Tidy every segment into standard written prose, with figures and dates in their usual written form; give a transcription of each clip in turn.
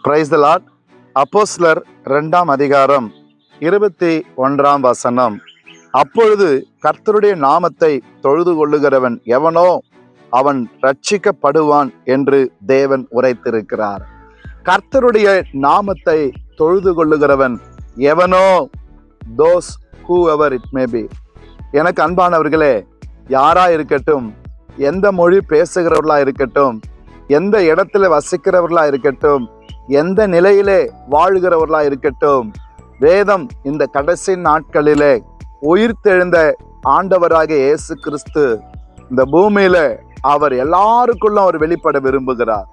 Praise the Lord. அப்போஸ்தலர் 2ஆம் அதிகாரம் 21ஆம் வசனம். அப்பொழுது கர்த்தருடைய நாமத்தை தொழுது கொள்ளுகிறவன் எவனோ அவன் ரட்சிக்கப்படுவான் என்று தேவன் உரைத்திருக்கிறார். கர்த்தருடைய நாமத்தை தொழுது கொள்ளுகிறவன் எவனோ, those whoever it may be. எனக்கு அன்பானவர்களே, யாரா இருக்கட்டும், எந்த மொழி பேசுகிறவர்களா இருக்கட்டும், எந்த இடத்துல வசிக்கிறவர்களா இருக்கட்டும், எந்த நிலையிலே வாழ்கிறவர்களா இருக்கட்டும், வேதம் இந்த கடைசி நாட்களிலே உயிர்த்தெழுந்த ஆண்டவராகிய இயேசு கிறிஸ்து இந்த பூமியில அவர் எல்லாருக்குள்ளும் அவர் வெளிப்பட விரும்புகிறார்.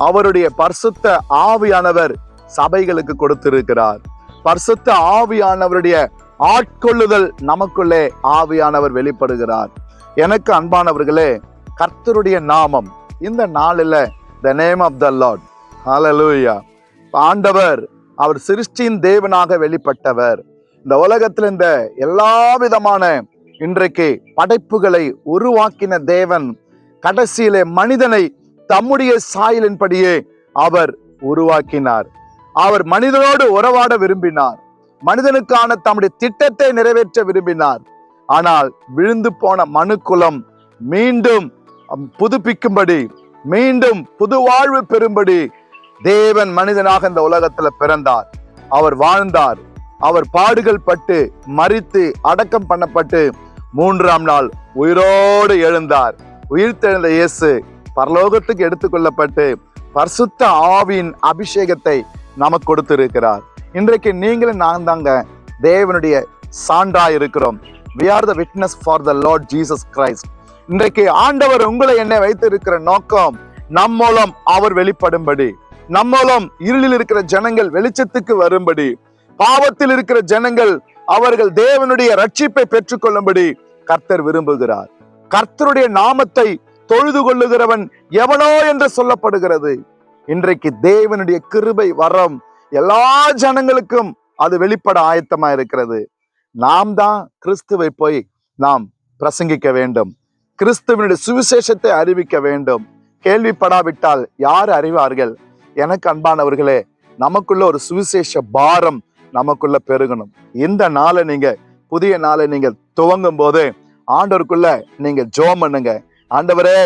அவருடைய பரிசுத்த ஆவியானவர் சபைகளுக்கு கொடுத்திருக்கிறார். பரிசுத்த ஆவியானவருடைய ஆட்கொள்ளுதல் நமக்குள்ளே ஆவியானவர் வெளிப்படுகிறார். எனக்கு அன்பானவர்களே, கர்த்தருடைய நாமம் இந்த நாளில் the name of the Lord. Hallelujah. ஆண்டவர் அவர் சிருஷ்டியின் தேவனாக வெளிப்பட்டவர். இந்த உலகத்தில் இந்த எல்லா விதமான இன்றைக்கு படைப்புகளை உருவாக்கின தேவன் கடைசியிலே மனிதனை தம்முடைய சாயலின்படியே அவர் உருவாக்கினார். அவர் மனிதனோடு உறவாட விரும்பினார். மனிதனுக்கான தம்முடைய திட்டத்தை நிறைவேற்ற விரும்பினார். ஆனால் விழுந்து போன மனுக்குலம் மீண்டும் புதுப்பிக்கும்படி, மீண்டும் புது வாழ்வு பெறும்படி தேவன் மனிதனாக இந்த உலகத்துல பிறந்தார். அவர் வாழ்ந்தார். அவர் பாடுகள் பட்டு மரித்து அடக்கம் பண்ணப்பட்டு 3ஆம் நாள் உயிரோடு எழுந்தார். உயிர்த்தெழுந்த இயேசு பரலோகத்துக்கு எடுத்துக்கொள்ளப்பட்டு பரிசுத்த ஆவியின் அபிஷேகத்தை நமக்கு கொடுத்திருக்கிறார். இன்றைக்கு நீங்களும் நான் தாங்க தேவனுடைய சான்றாய் இருக்கிறோம். We are the witness for the Lord Jesus Christ. இன்றைக்கு ஆண்டவர் உங்களை என்னை வைத்திருக்கிற நோக்கம் நம் மூலம் அவர் வெளிப்படும்படி, நம் மூலம் இருளில் இருக்கிற ஜனங்கள் வெளிச்சத்துக்கு வரும்படி, பாவத்தில் இருக்கிற ஜனங்கள் அவர்கள் தேவனுடைய ரட்சிப்பை பெற்றுக்கொள்ளும்படி கர்த்தர் விரும்புகிறார். கர்த்தருடைய நாமத்தை தொழுது கொள்ளுகிறவன் எவனோ என்று சொல்லப்படுகிறது. இன்றைக்கு தேவனுடைய கிருபை வரம் எல்லா ஜனங்களுக்கும் அது வெளிப்பட ஆயத்தமா இருக்கிறது. நாம் தான் கிறிஸ்துவை போய் நாம் பிரசங்கிக்க வேண்டும். கிறிஸ்துவனுடைய சுவிசேஷத்தை அறிவிக்க வேண்டும். கேள்விப்படாவிட்டால் யார் அறிவார்கள்? எனக்கு அன்பானவர்களே, நமக்குள்ள ஒரு சுவிசேஷ பாரம் நமக்குள்ள பெருகணும். இந்த நாளை நீங்க புதிய நாளை நீங்க துவங்கும் போது ஆண்டவருக்குள்ள நீங்க ஜெபம் பண்ணுங்க. ஆண்டவரே,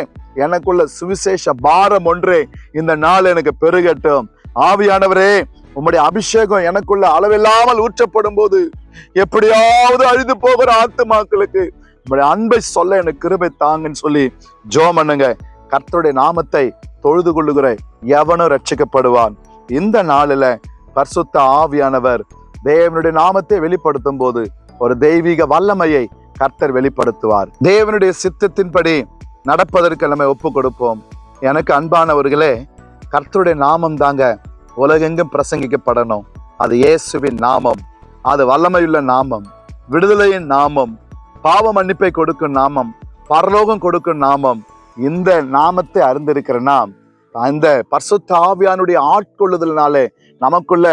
எனக்குள்ள சுவிசேஷ பாரம் ஒன்று இந்த நாள் எனக்கு பெருகட்டும். ஆவியானவரே, உம்முடைய அபிஷேகம் எனக்குள்ள அளவில்லாமல் ஊற்றப்படும் போது எப்படியாவது அழிந்து போகிற ஆத்துமாக்களுக்கு உம்முடைய அன்பை சொல்ல எனக்கு கிருபை தாங்கன்னு சொல்லி ஜெபம் பண்ணுங்க. கர்த்தருடைய நாமத்தை தொழுது கொள்ளுகிற எவனும் ரட்சிக்கப்படுவான். இந்த நாளில பரிசுத்த ஆவியானவர் தேவனுடைய நாமத்தை வெளிப்படுத்தும் போது ஒரு தெய்வீக வல்லமையை கர்த்தர் வெளிப்படுத்துவார். தேவனுடைய சித்தத்தின்படி நடப்பதற்கு நம்ம ஒப்பு கொடுப்போம். எனக்கு அன்பானவர்களே, கர்த்தருடைய நாமம் தாங்க உலகெங்கும் பிரசங்கிக்கப்படணும். அது இயேசுவின் நாமம். அது வல்லமையுள்ள நாமம், விடுதலையின் நாமம், பாவ மன்னிப்பை கொடுக்கும் நாமம், பரலோகம் கொடுக்கும் நாமம். இந்த நாமத்தை அறிந்திருக்கிற நாம் அந்த பரிசுத்த ஆவியானுடைய ஆட்கொள்ளுதலினாலே நமக்குள்ள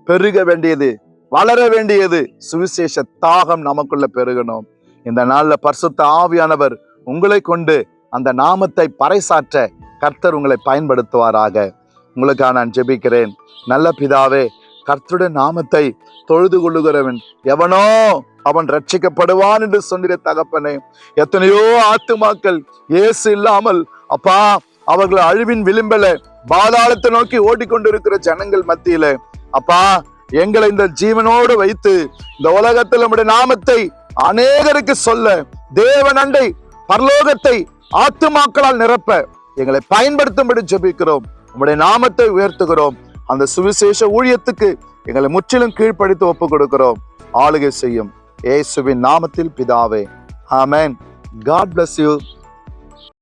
பெருக வேண்டியது, வளர வேண்டியது சுவிசேஷ தாகம் நமக்குள்ள பெருகணும். இந்த நாள்ல பரிசுத்த ஆவியானவர் உங்களை கொண்டு அந்த நாமத்தை பறைசாற்ற கர்த்தர் உங்களை பயன்படுத்துவாராக. உங்களுக்காக நான் ஜெபிக்கிறேன். நல்ல பிதாவே, கர்த்தருடைய நாமத்தை தொழுது கொள்ளுகிறவன் எவனோ அவன் ரட்சிக்கப்படுவான் என்று சொன்னிற தகப்பனே, எத்தனையோ ஆத்துமாக்கள் இயேசு இல்லாமல் அப்பா அவர்கள் அழிவின் விளிம்பல பாதாளத்தை நோக்கி ஓடிக்கொண்டிருக்கிற ஜனங்கள் மத்தியில அப்பா எங்களை இந்த ஜீவனோடு வைத்து இந்த உலகத்தில் நம்முடைய நாமத்தை அநேகருக்கு சொல்ல தேவன் அண்டை பரலோகத்தை ஆத்துமாக்களால் நிரப்ப எங்களை பயன்படுத்தும்படி ஜெபிக்கிறோம். உம்முடைய நாமத்தை உயர்த்துகிறோம். அந்த சுவிசேஷ ஊழியத்துக்கு எங்களை முற்றிலும் கீழ்ப்படுத்தி ஒப்பு கொடுக்கிறோம். ஆளுகை செய்யும் இயேசுவின் நாமத்தில் பிதாவே, ஆமென். God bless you.